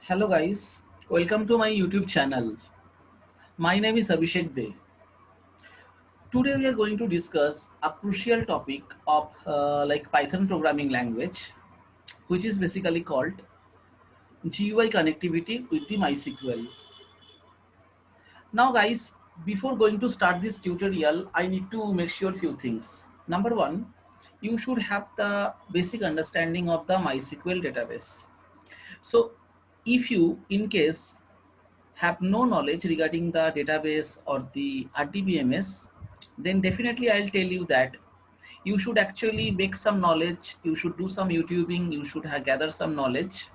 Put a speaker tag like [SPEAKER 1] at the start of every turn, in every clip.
[SPEAKER 1] Hello guys, welcome to my YouTube channel. My name is Abhishek De. Today we are going to discuss a crucial topic of like Python programming language, which is basically called GUI connectivity with the MySQL. Now guys, before going to start this tutorial, I need to make sure few things. Number one, you should have the basic understanding of the MySQL database. So if you in case have no knowledge regarding the database or the RDBMS, then definitely I'll tell you that you should actually make some knowledge, you should do some YouTubing, you should gather some knowledge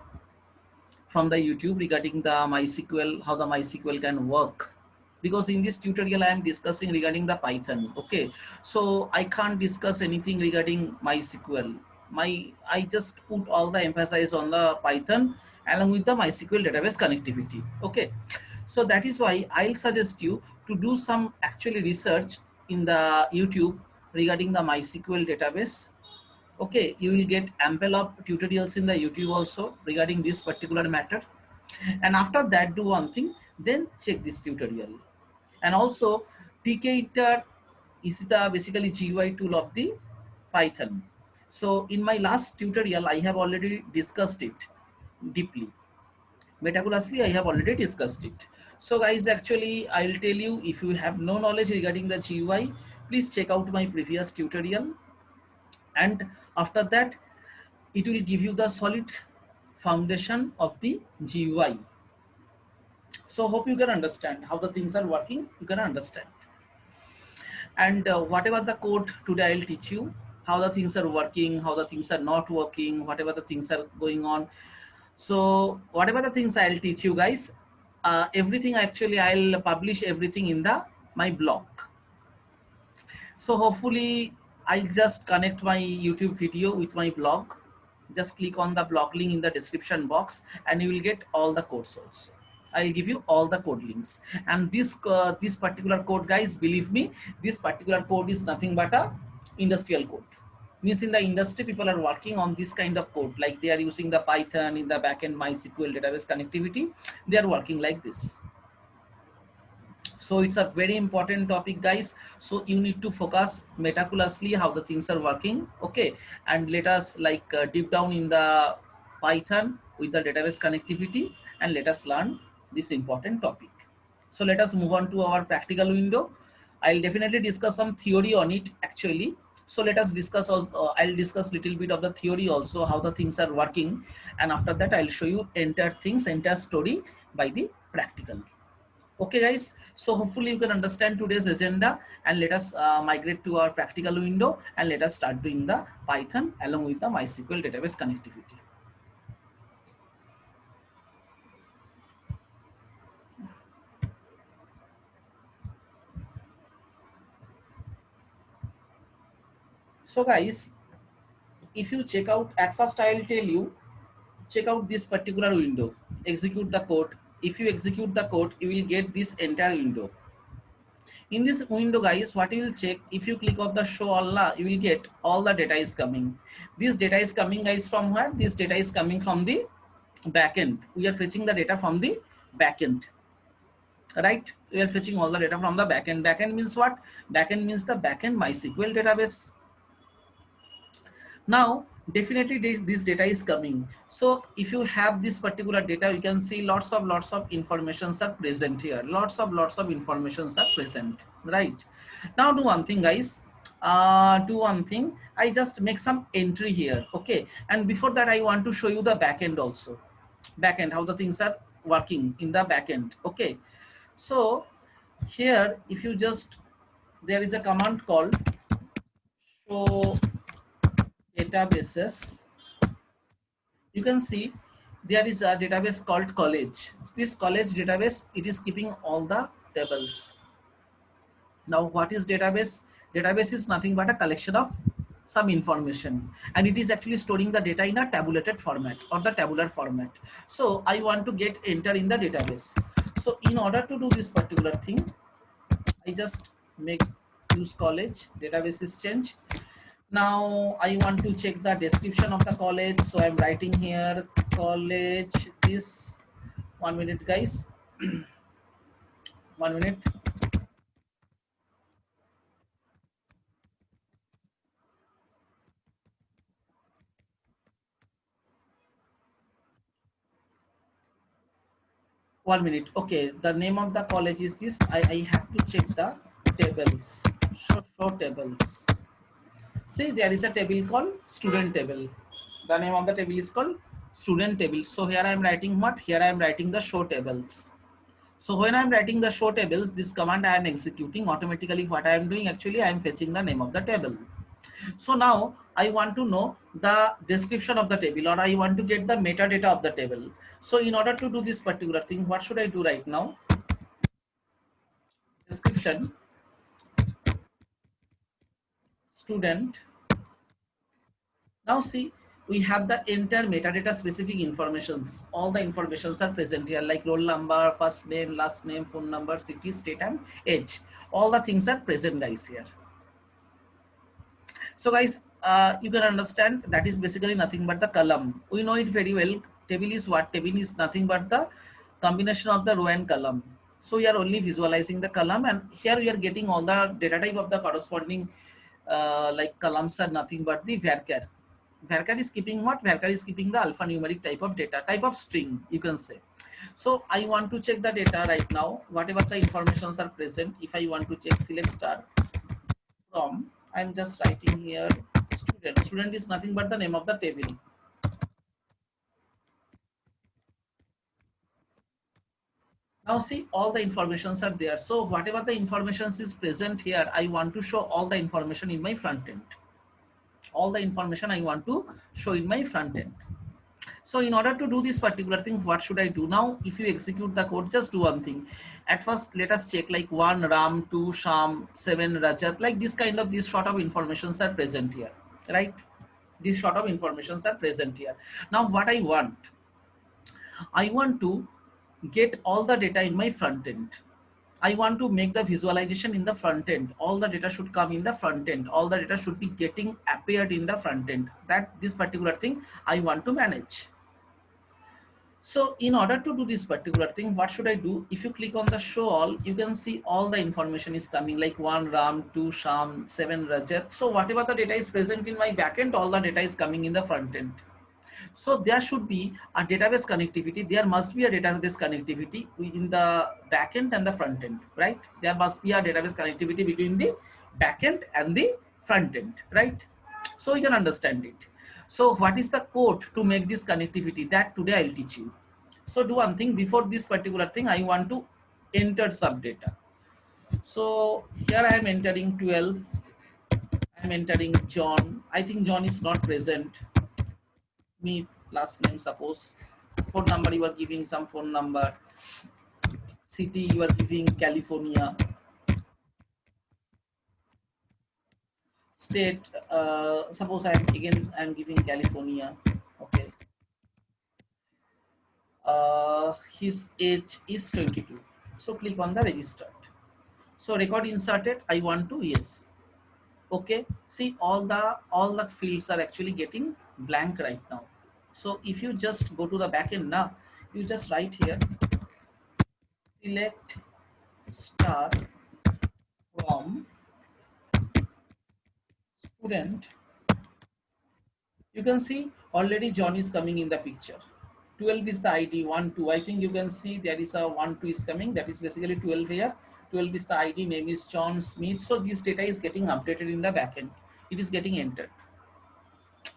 [SPEAKER 1] from the YouTube regarding the MySQL, how the MySQL can work. Because in this tutorial I am discussing regarding the Python. Okay, so I can't discuss anything regarding MySQL. I just put all the emphasis on the Python along with the MySQL database connectivity. Okay, so that is why I'll suggest you to do some actually research in the YouTube regarding the MySQL database. Okay, you will get ample of tutorials in the YouTube also regarding this particular matter. And after that, do one thing, then check this tutorial. And also tkinter is the basically GUI tool of the Python. So in my last tutorial I have already discussed it deeply. Meticulously I have already discussed it. So guys, actually I'll tell you, if you have no knowledge regarding the GUI, please check out my previous tutorial, and after that it will give you the solid foundation of the GUI. So hope you can understand how the things are working. You can understand. And whatever the code today I'll teach you, how the things are working, how the things are not working, whatever the things are going on. So whatever the things I'll teach you guys, everything actually I'll publish everything in the my blog. So hopefully I'll just connect my YouTube video with my blog. Just click on the blog link in the description box and you will get all the codes also. I'll give you all the code links. And this particular code, guys, believe me, this particular code is nothing but a industrial code. Means in the industry, people are working on this kind of code, like they are using the Python in the backend MySQL database connectivity. They are working like this. So it's a very important topic, guys. So you need to focus meticulously how the things are working. Okay, and let us like deep down in the Python with the database connectivity, and let us learn this important topic. So let us move on to our practical window. I'll definitely discuss some theory on it actually. So let us discuss also, I'll discuss little bit of the theory also, how the things are working, and after that I'll show you entire things, entire story by the practical. Okay guys, so hopefully you can understand today's agenda, and let us migrate to our practical window and let us start doing the Python along with the MySQL database connectivity. So guys, if you check out, at first I'll tell you, check out this particular window, execute the code. If you execute the code, you will get this entire window. In this window, guys, what you will check, if you click on the show all, you will get all the data is coming. This data is coming, guys, from where? This data is coming from the backend. We are fetching the data from the backend, right? We are fetching all the data from the backend. Backend means what? Backend means the backend MySQL database. Now definitely this data is coming. So if you have this particular data, you can see lots of informations are present here. Lots of informations are present, right? Now do one thing, guys. Do one thing, I just make some entry here. Okay, and before that I want to show you the backend also. Backend, how the things are working in the backend. Okay, so here if you just, there is a command called show databases. You can see there is a database called college. This college database, it is keeping all the tables. Now what is database? Database is nothing but a collection of some information, and it is actually storing the data in a tabulated format or the tabular format. So I want to get enter in the database. So in order to do this particular thing, I just make use college, database is change. Now I want to check the description of the college, so I'm writing here college this 1 minute, guys. 1 minute. 1 minute. Okay, the name of the college is this. I have to check the tables. Show tables. See, there is a table called student table. The name of the table is called student table. So here I am writing what? Here I am writing the show tables. So when I am writing the show tables, this command I am executing automatically. What I am doing actually, I am fetching the name of the table. So now I want to know the description of the table, or I want to get the metadata of the table. So in order to do this particular thing, what should I do right now? Description, student. Now see, we have the entire metadata specific informations. All the informations are present here, like roll number, first name, last name, phone number, city, state, and age. All the things are present, guys, here. So guys, you can understand that is basically nothing but the column. We know it very well. Table is what? Table is nothing but the combination of the row and column. So we are only visualizing the column, and here we are getting all the data type of the corresponding like columns are nothing but the varchar. Varchar is keeping what? Varchar is keeping the alphanumeric type of data, type of string, you can say. So I want to check the data right now. Whatever the informations are present, if I want to check, select star from, I'm just writing here student. Student is nothing but the name of the table. Now see, all the informations are there. So whatever the information is present here, I want to show all the information in my front end. All the information I want to show in my front end. So in order to do this particular thing, what should I do now? If you execute the code, just do one thing. At first, let us check like 1 Ram, 2 Sham, 7 Rajat, like this sort of informations are present here, right? These sort of informations are present here. Now what I want to get all the data in my front end. I want to make the visualization in the front end. All the data should come in the front end. All the data should be getting appeared in the front end. That this particular thing I want to manage. So in order to do this particular thing, what should I do? If you click on the show all, you can see all the information is coming like 1 Ram, 2 Sham, 7 Rajat. So whatever the data is present in my backend, all the data is coming in the front end. So there should be a database connectivity. There must be a database connectivity in the backend and the front end, right? There must be a database connectivity between the backend and the front end, right? So you can understand it. So what is the code to make this connectivity? That today I'll teach you. So do one thing before this particular thing. I want to enter some data. So here I am entering 12. I'm entering John. I think John is not present. Smith, last name suppose. Phone number, you are giving some phone number. City, you are giving California. State, suppose I'm giving California. Okay. His age is 22. So click on the registered. So record inserted. I want to yes. Okay. See, all the fields are actually getting blank right now. So if you just go to the backend now, you just write here select star from student. You can see already John is coming in the picture. 12 is the ID, 1 2. I think you can see there is a 1 2 is coming. That is basically 12 here. 12 is the ID, name is John Smith. So this data is getting updated in the backend. It is getting entered.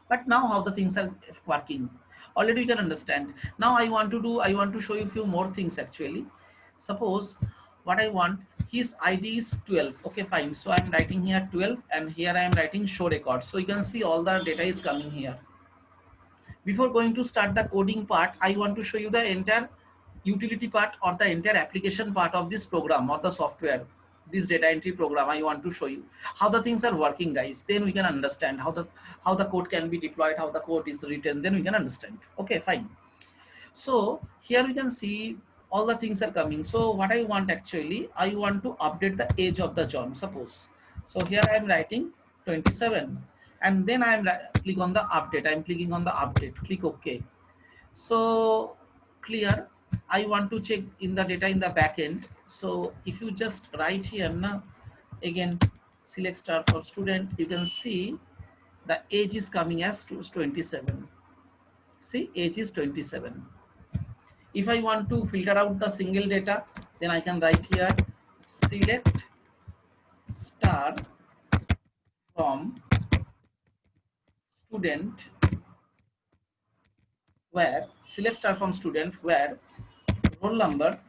[SPEAKER 1] But now how the things are working, already you can understand. Now I want to show you a few more things actually. Suppose what I want, his ID is 12. Okay, fine. So I'm writing here 12 and here I am writing show record. So you can see all the data is coming here. Before going to start the coding part, I want to show you the entire utility part or the entire application part of this program or the software, this data entry program. I want to show you how the things are working, guys. Then we can understand how the code can be deployed, how the code is written. Then we can understand. Okay, fine. So here we can see all the things are coming. So what I want actually, I want to update the age of the John, suppose. So here I am writing 27 and then I am click on the update. I am clicking on the update, click OK. So clear. I want to check in the data in the backend. So if you just write here now, again select star for student, you can see the age is coming as 27. See, age is 27. If I want to filter out the single data, then I can write here select star from student where select star from student where roll number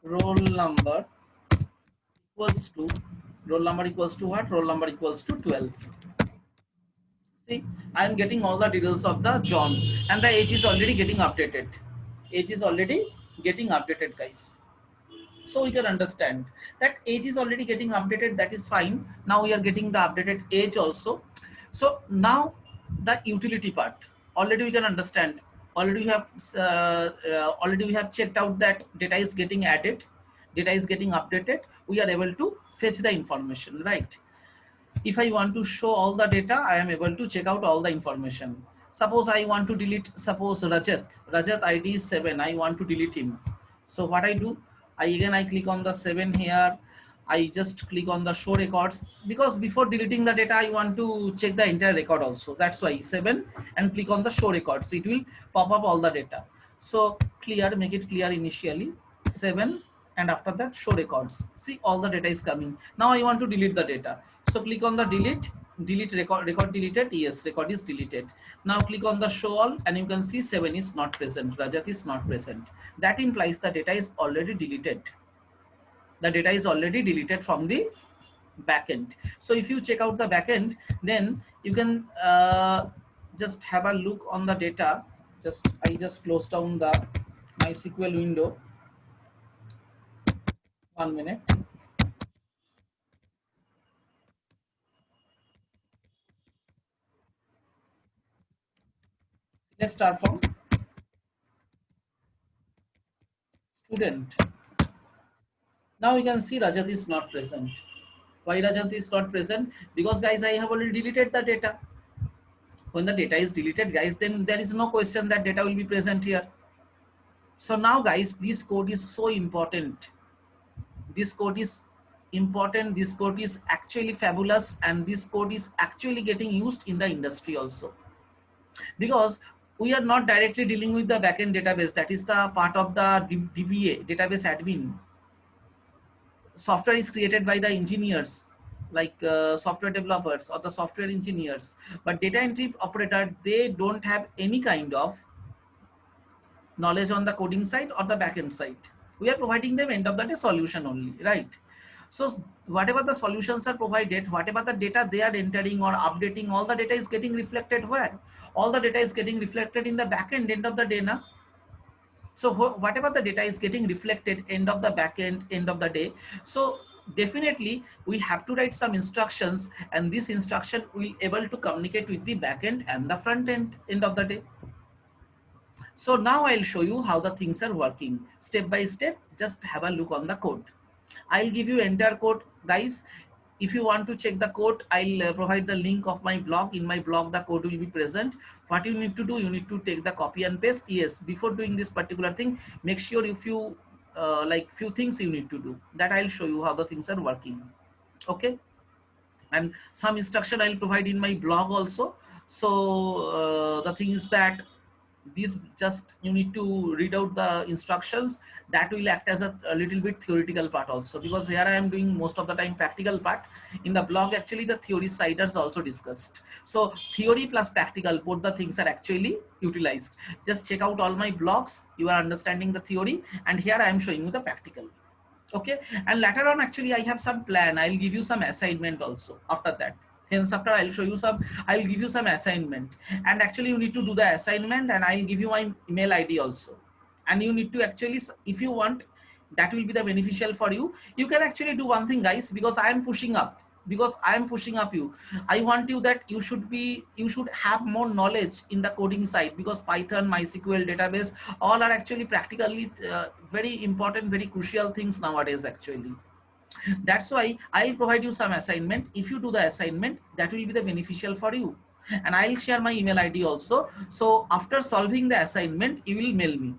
[SPEAKER 1] roll number equals to roll number equals to what? Roll number equals to 12. See, I am getting all the details of the John, and the age is already getting updated. Age is already getting updated, guys. So we can understand that age is already getting updated. That is fine. Now we are getting the updated age also. So now the utility part. Already we can understand. Already we have checked out that data is getting added, data is getting updated. We are able to fetch the information, right? If I want to show all the data, I am able to check out all the information. Suppose I want to delete, suppose Rajat ID is 7, I want to delete him. So what I do, I click on the 7 here. I just click on the show records, because before deleting the data, I want to check the entire record also. That's why 7 and click on the show records. It will pop up all the data. So clear, make it clear initially, 7, and after that show records. See, all the data is coming. Now I want to delete the data. So click on the delete record deleted. Yes, record is deleted. Now click on the show all and you can see 7 is not present, Rajat is not present. That implies the data is already deleted. The data is already deleted from the backend. So if you check out the backend, then you can just have a look on the data. I just close down the MySQL window. 1 minute. Let's start from student. Now you can see Rajat is not present. Why Rajat is not present? Because guys, I have already deleted the data. When the data is deleted, guys, then there is no question that data will be present here. So now guys, this code is so important. This code is important. This code is actually fabulous, and this code is actually getting used in the industry also. Because we are not directly dealing with the backend database. That is the part of the DBA, database admin. Software is created by the engineers, like software developers or the software engineers, but data entry operator, they don't have any kind of knowledge on the coding side or the backend side. We are providing them end of the day solution only, right? So whatever the solutions are provided, whatever the data they are entering or updating, all the data is getting reflected where? All the data is getting reflected in the backend end of the day now. So whatever the data is getting reflected end of the backend end of the day, so definitely we have to write some instructions, and this instruction will able to communicate with the backend and the front end of the day. So now I'll show you how the things are working step by step. Just have a look on the code. I'll give you entire code, guys. If you want to check the code, I'll provide the link of my blog. In my blog, the code will be present. What you need to do, you need to take the copy and paste. Yes, before doing this particular thing, make sure if you like few things you need to do, that I'll show you how the things are working. Okay, and some instruction I'll provide in my blog also. So the thing is that these just you need to read out the instructions. That will act as a little bit theoretical part also, because here I am doing most of the time practical part. In the blog, actually the theory side is also discussed. So theory plus practical, both the things are actually utilized. Just check out all my blogs, you are understanding the theory, and here I am showing you the practical. Okay, and later on actually I have some plan. I'll give you some assignment also after that. Hence after I'll give you some assignment, and actually you need to do the assignment, and I'll give you my email ID also, and you need to actually, if you want, that will be the beneficial for you. You can actually do one thing, guys, because I am pushing up, you. I want you that you should have more knowledge in the coding side, because Python, MySQL database, all are actually practically very important, very crucial things nowadays actually. That's why I'll provide you some assignment. If you do the assignment, that will be the beneficial for you. and I'll share my email ID also. So after solving the assignment, you will mail me.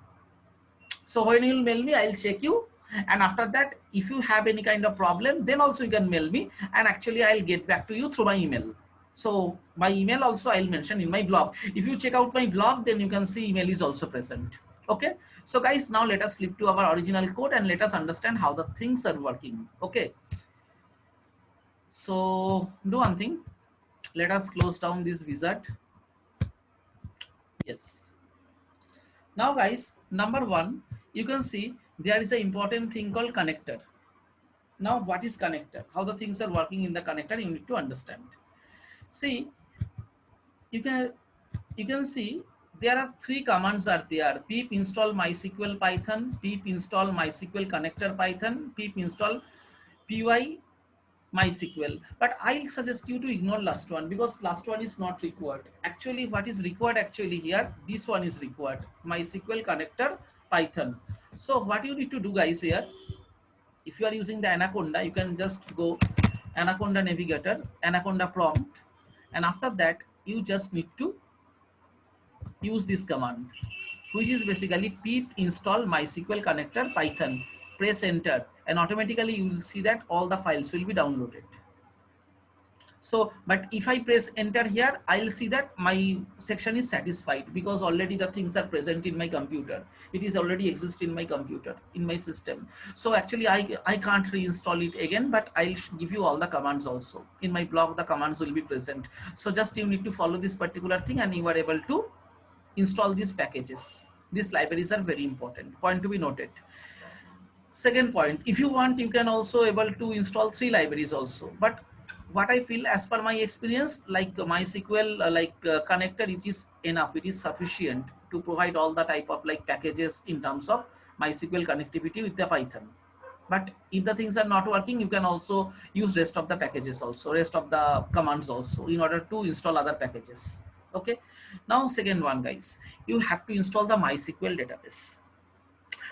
[SPEAKER 1] So when you will mail me, I'll check you, and after that, if you have any kind of problem, then also you can mail me, and actually I'll get back to you through my email. So my email also I'll mention in my blog. If you check out my blog, then you can see email is also present. Okay. So guys, now let us flip to our original code and let us understand how the things are working. Okay. So do one thing. Let us close down this wizard. Yes. Now guys, number one, you can see there is an important thing called connector. Now what is connector? How the things are working in the connector, you need to understand. See, you can see there are three commands are there: pip install mysql python, pip install mysql connector python, pip install py MySQL. But I'll suggest you to ignore last one because last one is not required. Actually, what is required actually here, this one is required: MySQL connector Python. So what you need to do guys here, if you are using the Anaconda, you can just go Anaconda Navigator, Anaconda prompt, and after that you just need to use this command, which is basically pip install MySQL connector Python. Press enter and automatically you will see that all the files will be downloaded. So, but if I press enter here, I'll see that my section is satisfied because already the things are present in my computer. It is already exist in my computer, in my system. So actually I can't reinstall it again, but I'll give you all the commands also. In my blog, the commands will be present. So just you need to follow this particular thing and you are able to install these packages. These libraries are very important. Point to be noted. Second point, if you want, you can also able to install 3 libraries also. But what I feel, as per my experience, like MySQL, connector, it is enough. It is sufficient to provide all the type of like packages in terms of MySQL connectivity with the Python. But if the things are not working, you can also use rest of the packages also, rest of the commands also in order to install other packages. Okay. Now, second one, guys, you have to install the MySQL database.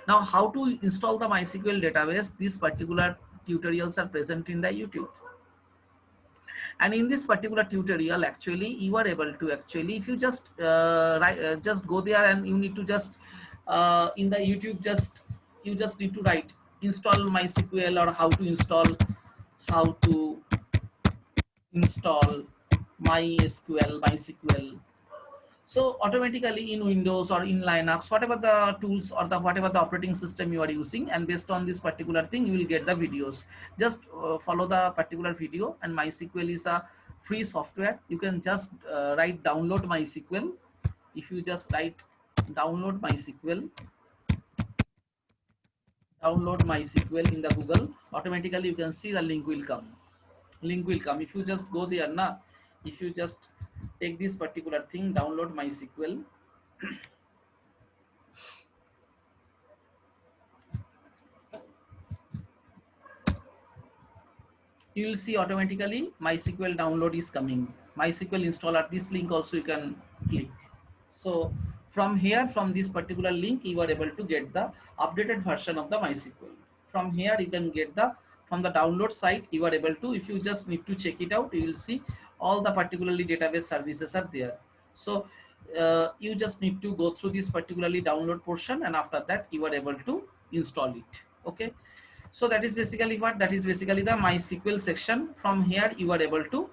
[SPEAKER 1] Now, how to install the MySQL database? These particular tutorials are present in the YouTube. And in this particular tutorial, actually, you are able to actually, if you just just go there and you need to just in the YouTube, you just need to write install MySQL or how to install MySQL. So automatically in Windows or in Linux, whatever the tools or whatever the operating system you are using, and based on this particular thing, you will get the videos. Just follow the particular video, and MySQL is a free software. You can just write download MySQL. If you just write download MySQL in the Google, automatically you can see the link will come. If you just go there now, if you just take this particular thing, download MySQL, you will see automatically MySQL download is coming. MySQL installer, this link also you can click. So from here, from this particular link, you are able to get the updated version of the MySQL. From here, you can get from the download site, you are able to, if you just need to check it out, you will see all the particularly database services are there. So you just need to go through this particularly download portion, and after that you are able to install it. Okay. So that is basically what, that is basically the MySQL section. From here you are able to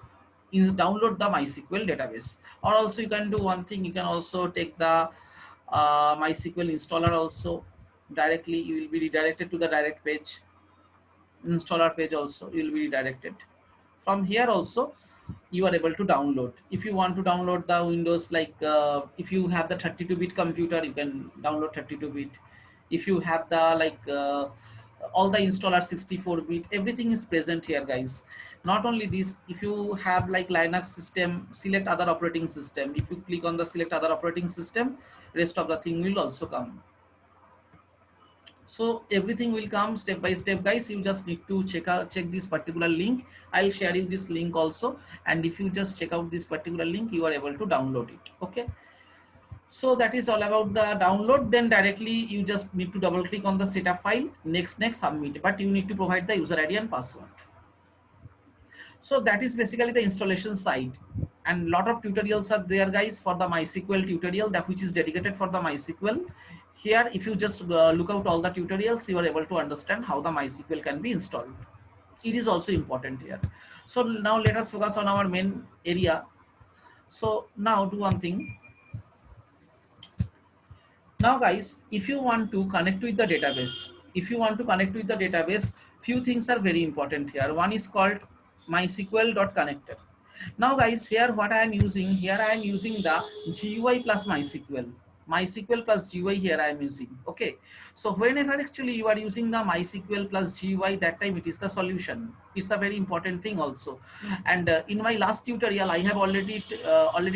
[SPEAKER 1] download the MySQL database. Or also you can do one thing, you can also take the MySQL installer also. Directly you will be redirected to the direct page, installer page also you will be redirected. From here also you are able to download. If you want to download the Windows, like if you have the 32-bit computer, you can download 32-bit. If you have the all the installer 64-bit, everything is present here, guys. Not only this, if you have like Linux system, select other operating system. If you click on the select other operating system, rest of the thing will also come. So everything will come step by step, guys. You just need to check this particular link. I'll share you this link also, and if you just check out this particular link, you are able to download it. Okay. So that is all about the download. Then directly you just need to double click on the setup file, next submit, but you need to provide the user ID and password. So that is basically the installation side, and lot of tutorials are there guys for the MySQL tutorial, that which is dedicated for the MySQL. Here if you just look out all the tutorials, you are able to understand how the MySQL can be installed. It is also important here. So now let us focus on our main area. So now do one thing. Now guys, if you want to connect with the database, few things are very important here. One is called MySQL.connector. Now guys, here what I am using, here I am using the GUI plus MySQL. MySQL plus GUI here I am using. Okay. So whenever actually you are using the MySQL plus GUI, that time it is the solution. It's a very important thing also. And in my last tutorial, I have already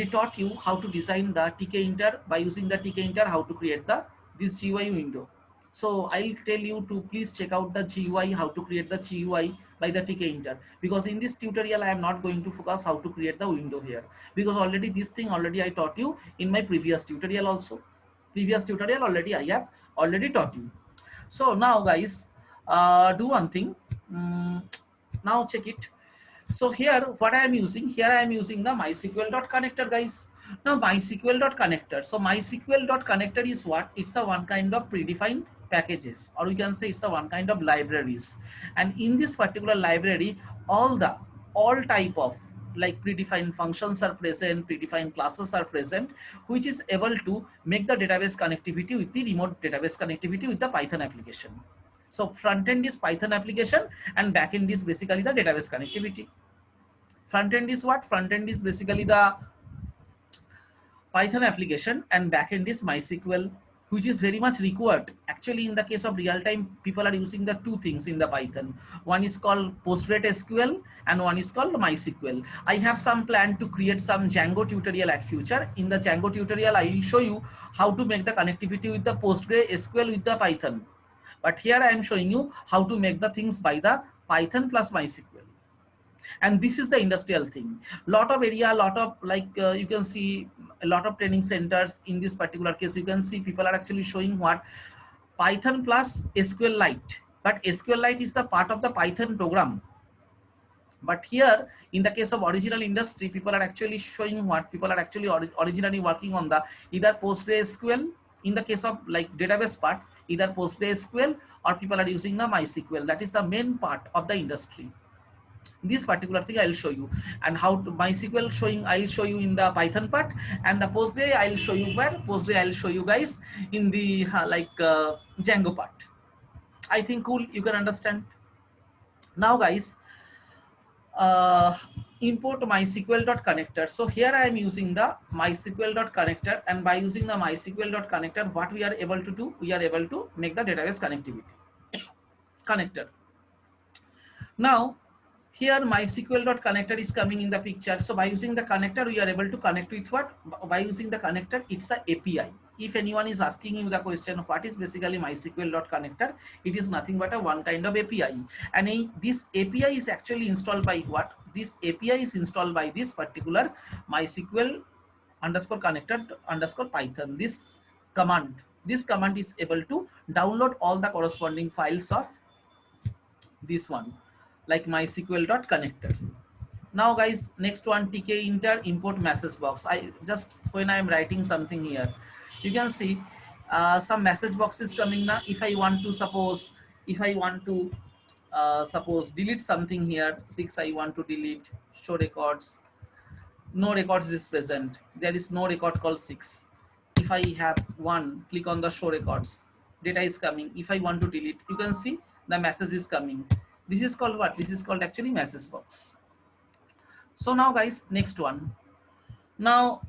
[SPEAKER 1] taught you how to design the tkinter by using the tkinter, how to create the this GUI window. So I'll tell you to please check out the GUI, how to create the GUI by the tkinter, because in this tutorial I am not going to focus how to create the window here, because already this thing already I taught you in my previous tutorial also. Previous tutorial already I have already taught you. So now guys, do one thing. Now check it. So here what I am using, here I am using the MySQL.connector guys. Now MySQL.connector. So MySQL.connector is what? It's a one kind of predefined packages, or we can say it's a one kind of libraries. And in this particular library, all type of like predefined functions are present, predefined classes are present, which is able to make the database connectivity with the remote database connectivity with the Python application. So front end is Python application and back end is basically the database connectivity. Front end is what? Front end is basically the Python application and backend is MySQL, which is very much required. Actually, in the case of real time, people are using the two things in the Python. One is called PostgreSQL and one is called MySQL. I have some plan to create some Django tutorial at future. In the Django tutorial, I will show you how to make the connectivity with the PostgreSQL with the Python. But here I am showing you how to make the things by the Python plus MySQL. And this is the industrial thing. Lot of area, lot of like you can see a lot of training centers. In this particular case, you can see people are actually showing what? Python plus SQLite. But SQLite is the part of the Python program. But here in the case of original industry, people are actually showing what? People are actually originally working on the either PostgreSQL, in the case of like database part, either PostgreSQL, or people are using the MySQL. That is the main part of the industry. This particular thing I'll show you, and how to MySQL showing I'll show you in the Python part, and the Postgre I'll show you where Postgre I'll show you guys in the Django part. I think cool, you can understand. Now guys, import MySQL.connector. So here I am using the MySQL.connector, and by using the MySQL.connector, what we are able to do, we are able to make the database connectivity connector. Now here MySQL.connector is coming in the picture. So by using the connector, we are able to connect with what? By using the connector, it's a API. If anyone is asking you the question of what is basically MySQL.connector, it is nothing but a one kind of API. And this API is actually installed by what? This API is installed by this particular MySQL underscore connector underscore Python. This command is able to download all the corresponding files of this one, like MySQL.connector. Now guys, next one, tkinter import message box. I just, when I am writing something here, you can see some message box is coming now. If I want to suppose, suppose delete something here, 6 I want to delete, show records, no records is present, there is no record called 6. If I have 1, click on the show records, data is coming. If I want to delete, you can see the message is coming. This is called what? This is called actually message box. So now guys, next one. Now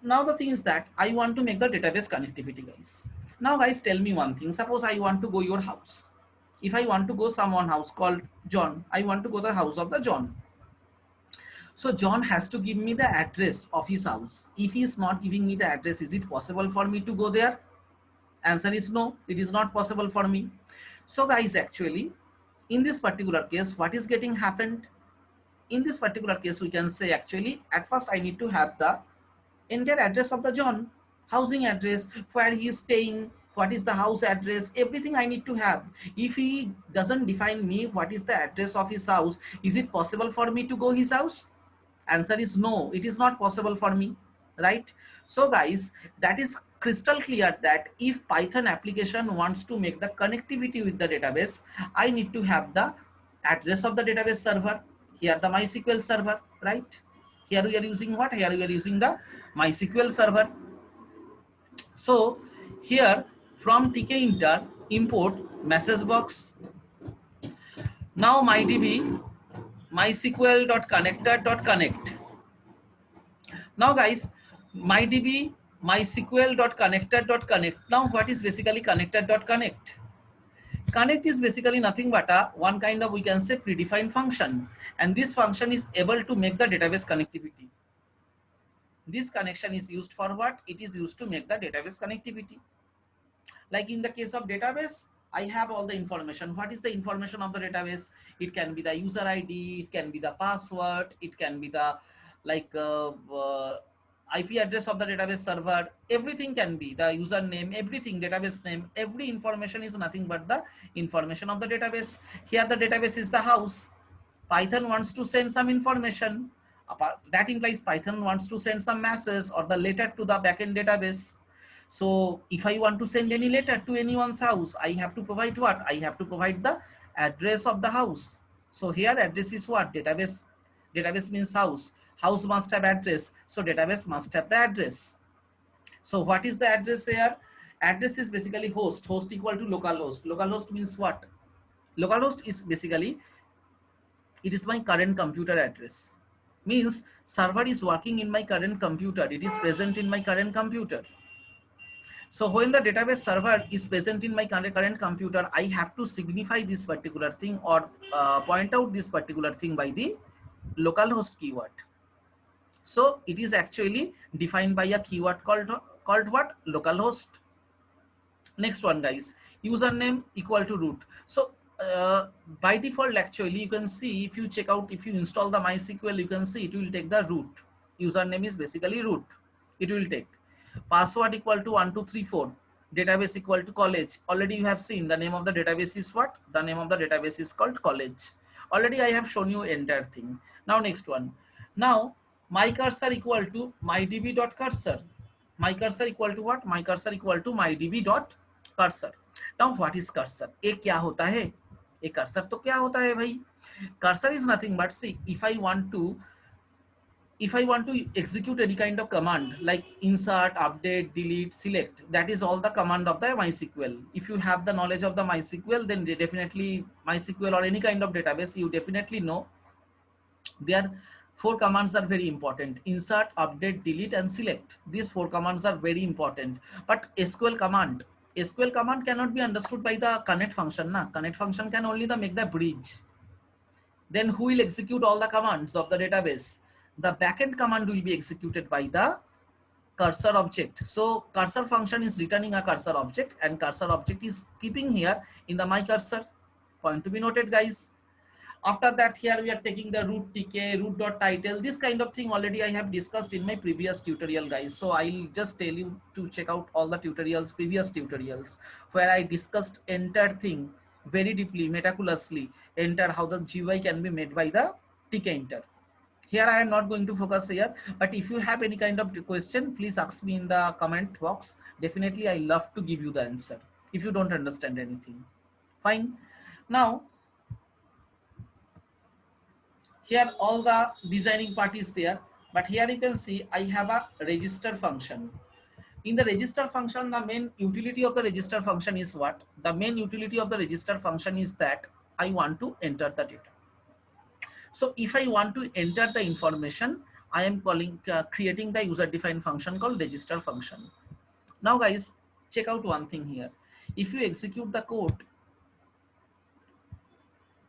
[SPEAKER 1] the thing is that I want to make the database connectivity guys. Now guys, tell me one thing. Suppose I want to go your house. If I want to go someone house called John, I want to go the house of the John. So John has to give me the address of his house. If he is not giving me the address, is it possible for me to go there? Answer is no, it is not possible for me. So guys, actually in this particular case, what is getting happened? In this particular case, we can say actually at first I need to have the entire address of the John, housing address, where he is staying, what is the house address, everything I need to have. If he doesn't define me what is the address of his house, is it possible for me to go his house? Answer is no, it is not possible for me, right? So guys, that is crystal clear that if Python application wants to make the connectivity with the database, I need to have the address of the database server. Here the MySQL server, right? Here we are using what? Here we are using the MySQL server. So here from tkinter import message box. Now mydb mysql.connector.connect. Now guys, mydb mysql.connector.connect. Now what is basically connector.connect? Connect is basically nothing but a one kind of, we can say, predefined function, and this function is able to make the database connectivity. This connection is used for what? It is used to make the database connectivity. Like in the case of database, I have all the information. What is the information of the database? It can be the user ID, it can be the password, it can be the like IP address of the database server, everything can be the username, everything, database name, every information is nothing but the information of the database. Here the database is the house. Python wants to send some information. That implies Python wants to send some message or the letter to the backend database. So if I want to send any letter to anyone's house, I have to provide what? I have to provide the address of the house. So here address is what? Database. Database means house. House must have address. So database must have the address. So what is the address here? Address is basically host. Host equal to localhost. Localhost means what? Localhost is basically, it is my current computer address. Means server is working in my current computer. It is present in my current computer. So when the database server is present in my current computer, I have to signify this particular thing or point out this particular thing by the localhost keyword. So it is actually defined by a keyword called what? Localhost. Next one guys, username equal to root. So by default actually you can see, if you check out, if you install the MySQL, you can see it will take the root. Username is basically root, it will take. Password equal to 1234, database equal to college. Already you have seen the name of the database is what? The name of the database is called college. Already I have shown you entire thing. Now next one. Now my cursor equal to mydb.cursor. My cursor equal to what? My cursor equal to mydb.cursor. Now what is cursor? ये क्या होता है? ये cursor तो क्या होता है भाई? Cursor is nothing but, see, if I want to execute any kind of command like insert, update, delete, select, that is all the command of the MySQL. If you have the knowledge of the MySQL, then definitely MySQL or any kind of database, you definitely know there 4 commands are very important: insert, update, delete and select. These 4 commands are very important. But SQL command cannot be understood by the connect function. Connect function can only make the bridge. Then who will execute all the commands of the database? The backend command will be executed by the cursor object. So cursor function is returning a cursor object, and cursor object is keeping here in the my cursor. Point to be noted guys. After that, here we are taking the root tk, root.title. This kind of thing already I have discussed in my previous tutorial guys. So I'll just tell you to check out all the tutorials, previous tutorials, where I discussed entire thing very deeply, meticulously, entire how the GUI can be made by the tkinter. Here I am not going to focus here, but if you have any kind of question, please ask me in the comment box. Definitely I love to give you the answer if you don't understand anything. Fine. Now here all the designing part is there, but here you can see I have a register function. In the register function, the main utility of the register function is what? The main utility of the register function is that I want to enter the data. So if I want to enter the information, I am creating the user defined function called register function. Now guys, check out one thing here. If you execute the code,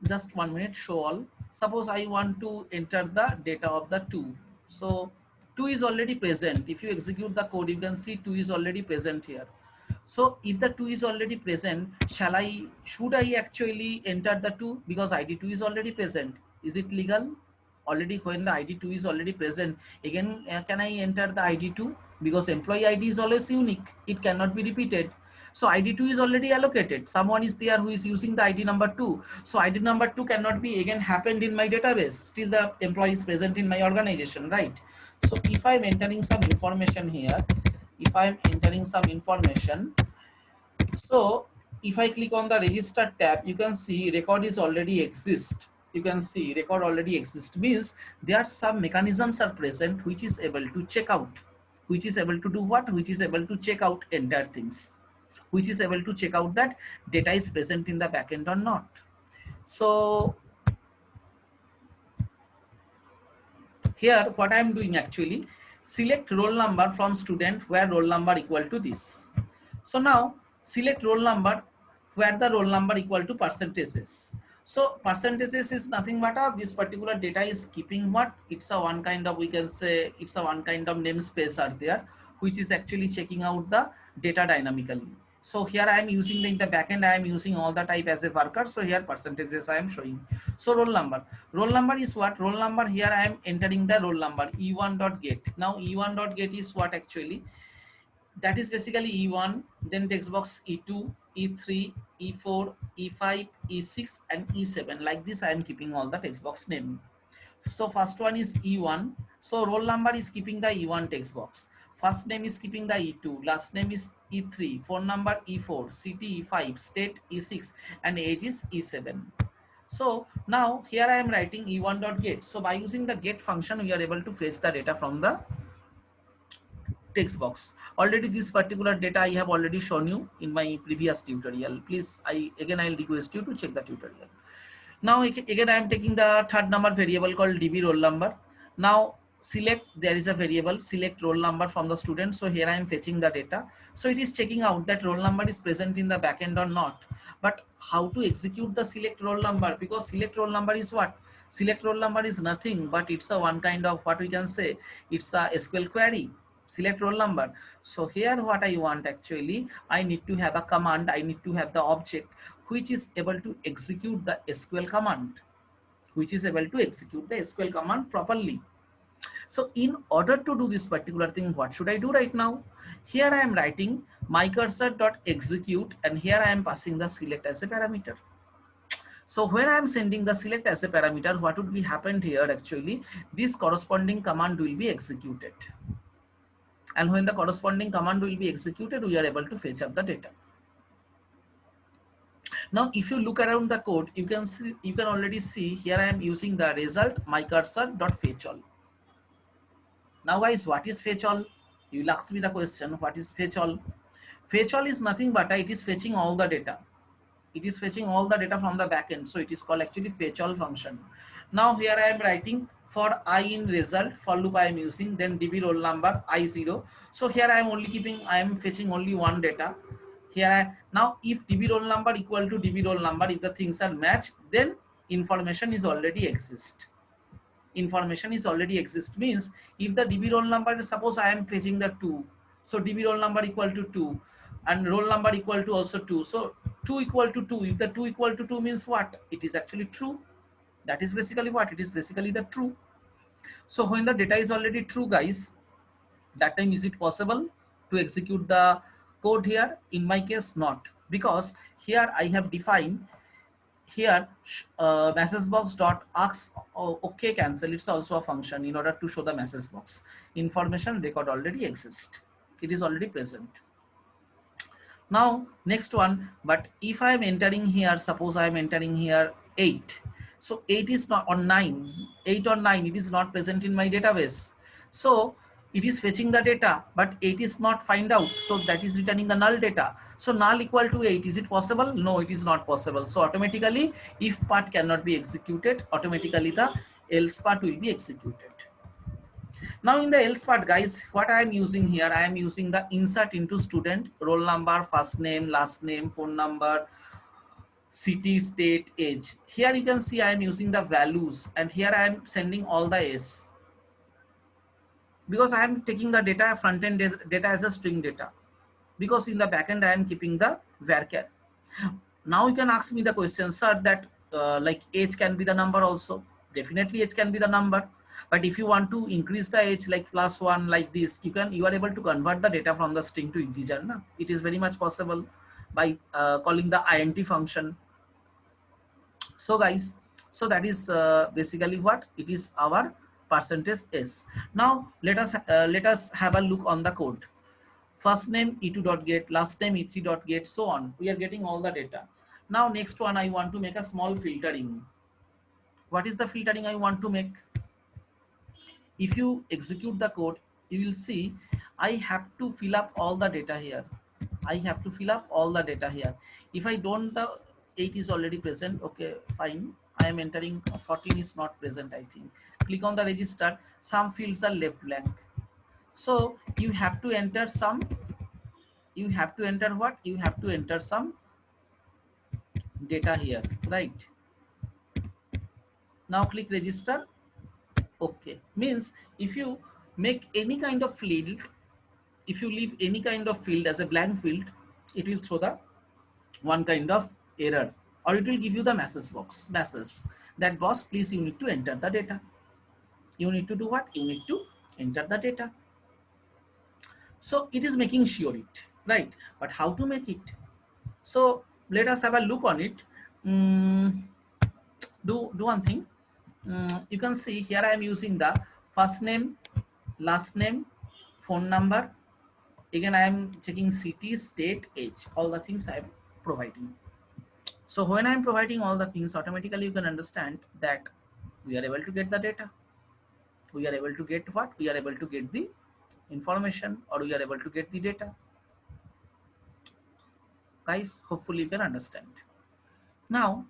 [SPEAKER 1] just 1 minute, show all. Suppose I want to enter the data of the 2. So 2 is already present. If you execute the code, you can see 2 is already present here. So if the 2 is already present, should I actually enter the 2? Because ID 2 is already present. Is it legal? Already when the ID 2 is already present, again can I enter the ID 2? Because employee ID is always unique. It cannot be repeated. So ID2 is already allocated. Someone is there who is using the ID number 2. So ID number 2 cannot be again happened in my database. Still the employee is present in my organization, right? So if I'm entering some information here, if I'm entering some information, so if I click on the register tab, you can see record is already exist. You can see record already exists, means there are some mechanisms are present which is able to check out, which is able to do what, which is able to check out entire things, which is able to check out that data is present in the backend or not. So here what I am doing actually, select roll number from student where roll number equal to this. So now select roll number where the roll number equal to percentages. So percentages is nothing but this particular data is keeping what, it's a one kind of, we can say it's a one kind of namespace are there which is actually checking out the data dynamically. So here I am using in the backend, I am using all the type as a worker. So here percentages I am showing. So roll number is what, roll number here I am entering the roll number e1.get. Now e1.get is what actually, that is basically E1, then text box E2, E3, E4, E5, E6 and E7. Like this I am keeping all the text box name. So first one is E1. So roll number is keeping the E1 text box. First name is keeping the E2, last name is E3, phone number E4, city E5, state E6 and age is E7. So now here I am writing E1.get. So by using the get function we are able to fetch the data from the text box. Already this particular data I have already shown you in my previous tutorial. Please, I'll request you to check the tutorial. Now again I am taking the third number variable called db roll number. Now select, there is a variable select roll number from the student. So here I am fetching the data. So it is checking out that roll number is present in the backend or not. But how to execute the select roll number? Because select roll number is what? Select roll number is nothing but it's a one kind of, what we can say, it's a SQL query. Select roll number. So here what I want actually, I need to have a command, I need to have the object which is able to execute the SQL command, which is able to execute the SQL command properly. So in order to do this particular thing, what should I do right now? Here I am writing my cursor.execute and here I am passing the select as a parameter. So when I am sending the select as a parameter, what would be happened here actually, this corresponding command will be executed. And when the corresponding command will be executed, we are able to fetch up the data. Now, if you look around the code, you can see, you can already see here I am using the result my cursor.fetch all. Now, guys, what is fetch all? You will ask me the question, what is fetch all? Fetch all is nothing but it is fetching all the data. It is fetching all the data from the backend. So it is called actually fetch all function. Now here I am writing for I in result, for loop I am using, then db roll number I0. So here I am only keeping, I am fetching only one data. Here now if db roll number equal to db roll number, if the things are matched, then information is already exist. Information is already exist means if the db roll number, suppose I am fetching the 2. So db roll number equal to 2 and roll number equal to also 2. So 2 equal to 2. If the 2 equal to 2 means what? It is actually true. That is basically what? It is basically the true. So when the data is already true, guys, that time is it possible to execute the code here? In my case, not, because here I have defined here message box dot ask okay cancel. It's also a function in order to show the message box. Information record already exists. It is already present. Now next one, but if I am entering here, suppose I am entering here 8. So 8 is not on 9, 8 or 9, it is not present in my database. So it is fetching the data, but 8 is not find out. So that is returning the null data. So null equal to 8, is it possible? No, it is not possible. So automatically if part cannot be executed, automatically the else part will be executed. Now in the else part, guys, what I am using here, I am using the insert into student, roll number, first name, last name, phone number, city, state, age. Here you can see I am using the values and here I am sending all the S, because I am taking the data front end data as a string data, because in the backend I am keeping the varchar. Now you can ask me the question, sir, that like age can be the number also. Definitely age can be the number. But if you want to increase the age like +1 like this, you are able to convert the data from the string to integer. Na? It is very much possible. by calling the int function. So guys, so that is basically what it is, our percentage s. Now let us have a look on the code. First name e2.get, last name e3.get, so on. We are getting all the data. Now next one, I want to make a small filtering. What is the filtering I want to make? If you execute the code, you will see I have to fill up all the data here. I have to fill up all the data here. If I don't, the 8 is already present. Okay, fine. I am entering 14 is not present, I think. Click on the register. Some fields are left blank. So you have to enter some, you have to enter what? You have to enter some data here, right? Now click register. Okay, means if you make any kind of field, if you leave any kind of field as a blank field, it will throw the one kind of error, or it will give you the message box, message that boss, please you need to enter the data. You need to do what? You need to enter the data. So it is making sure it, right? But how to make it? So let us have a look on it. Do one thing. You can see here I am using the first name, last name, phone number. Again I am checking city, state, age, all the things I am providing. So when I am providing all the things, automatically you can understand that we are able to get the data. We are able to get what? We are able to get the information, or we are able to get the data. Guys, hopefully you can understand. Now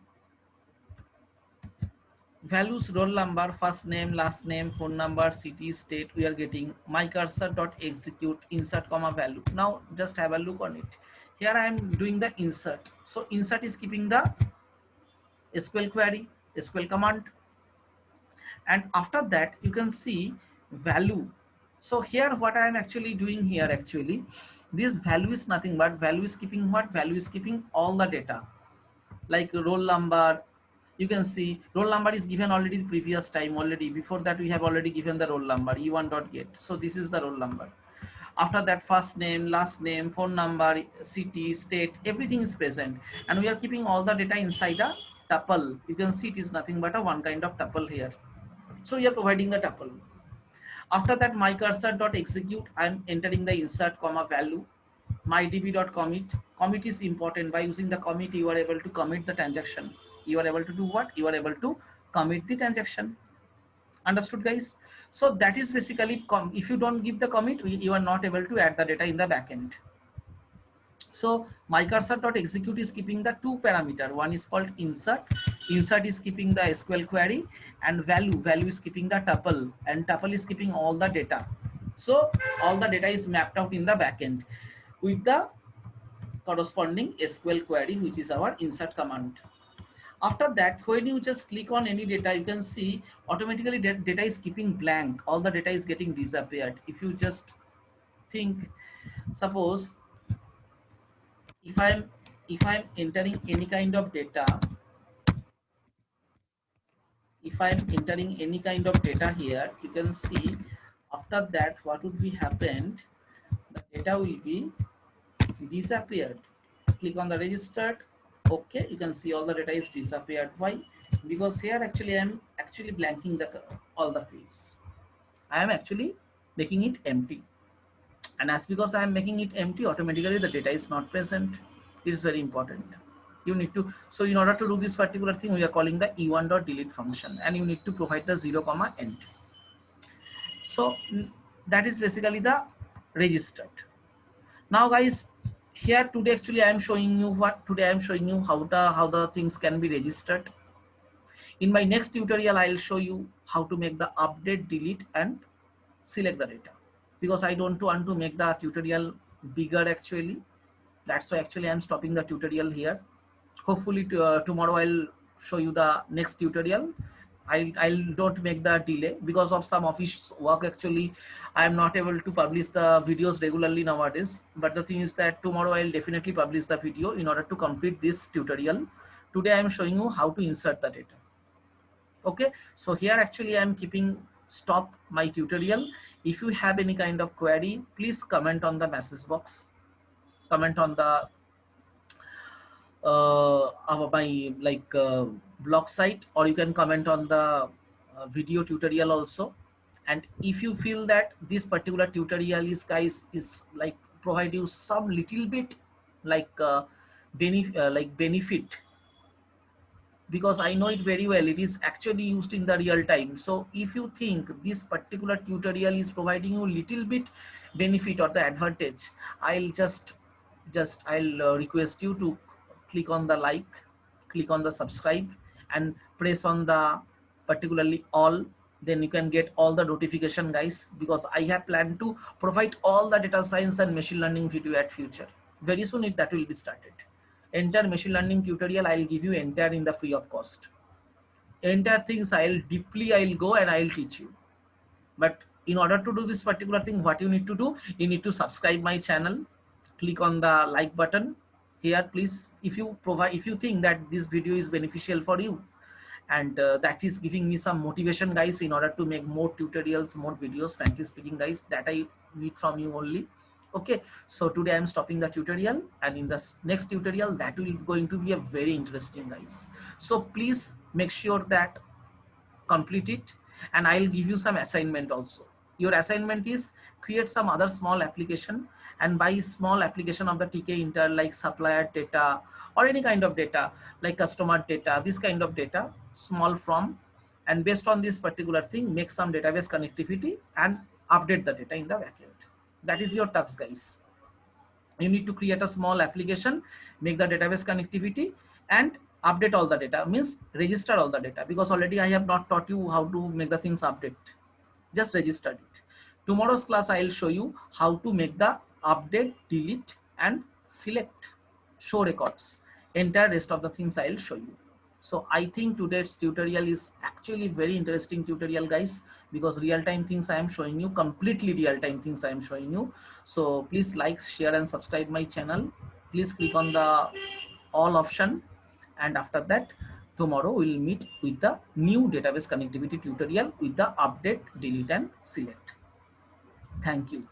[SPEAKER 1] values, roll number, first name, last name, phone number, city, state, we are getting. My cursor dot execute, insert comma value. Now just have a look on it. Here I am doing the insert. So insert is keeping the SQL query, SQL command, and after that you can see value. So here what I am actually doing here, actually this value is nothing but value is keeping what? Value is keeping all the data, like roll number. You can see roll number is given already the previous time already. Before that we have already given the roll number e1.get. So this is the roll number. After that first name, last name, phone number, city, state, everything is present, and we are keeping all the data inside a tuple. You can see it is nothing but a one kind of tuple here. So we are providing the tuple. After that my cursor dot execute, I am entering the insert comma value. MyDB dot commit. Commit is important. By using the commit you are able to commit the transaction. You are able to do what? You are able to commit the transaction. Understood guys? So that is basically, if you don't give the commit, you are not able to add the data in the backend. So my cursor dot execute is keeping the two parameter. One is called insert. Insert is keeping the SQL query, and value. Value is keeping the tuple, and tuple is keeping all the data. So all the data is mapped out in the backend with the corresponding SQL query, which is our insert command. After that, when you just click on any data, you can see automatically data is keeping blank. All the data is getting disappeared. If you just think, suppose if I'm entering any kind of data, if I'm entering any kind of data here, you can see after that what would be happened, the data will be disappeared. Click on the registered. Okay, you can see all the data is disappeared. Why? Because here actually I am actually blanking the all the fields. I am actually making it empty, and as because I am making it empty, automatically the data is not present. It is very important. You need to, so in order to do this particular thing, we are calling the e1.delete function, and you need to provide the 0, end. So that is basically the registered. Now guys, here today actually I am showing you what, today I am showing you how the things can be registered. In my next tutorial I will show you how to make the update, delete and select the data, because I don't want to make the tutorial bigger actually. That's why actually I am stopping the tutorial here. Hopefully tomorrow I'll show you the next tutorial. I'll don't make the delay because of some office work. Actually I am not able to publish the videos regularly nowadays, but the thing is that tomorrow I'll definitely publish the video in order to complete this tutorial. Today I am showing you how to insert the data. Okay, so here actually I am keeping stop my tutorial. If you have any kind of query, please comment on the message box, comment on the my blog site, or you can comment on the video tutorial also. And if you feel that this particular tutorial is guys is like provide you some little bit like benefit, because I know it very well, it is actually used in the real time. So if you think this particular tutorial is providing you little bit benefit or the advantage, I'll I'll request you to click on the like, click on the subscribe, and press on the particularly all. Then you can get all the notification guys, because I have planned to provide all the data science and machine learning video at future. Very soon that will be started. Entire machine learning tutorial I'll give you entire in the free of cost. Entire things I'll go and I'll teach you. But in order to do this particular thing, what you need to do, you need to subscribe my channel, click on the like button here please. If you think that this video is beneficial for you, and that is giving me some motivation guys, in order to make more tutorials, more videos, frankly speaking guys, that I need from you only. Okay, so today I'm stopping the tutorial, and in the next tutorial that will going to be a very interesting guys. So please make sure that complete it, and I'll give you some assignment also. Your assignment is create some other small application, and by small application of the TK Inter, like supplier data or any kind of data like customer data, this kind of data, small from, and based on this particular thing, make some database connectivity and update the data in the backend. That is your task guys. You need to create a small application, make the database connectivity, and update all the data, means register all the data, because already I have not taught you how to make the things update, just register it. Tomorrow's class I will show you how to make the update, delete, and select, show records. Entire rest of the things I will show you. So I think today's tutorial is actually very interesting tutorial guys, because real-time things I am showing you, completely real-time things I am showing you. So please like, share, and subscribe my channel. Please click on the all option, and after that tomorrow we'll meet with the new database connectivity tutorial with the update, delete, and select. Thank you.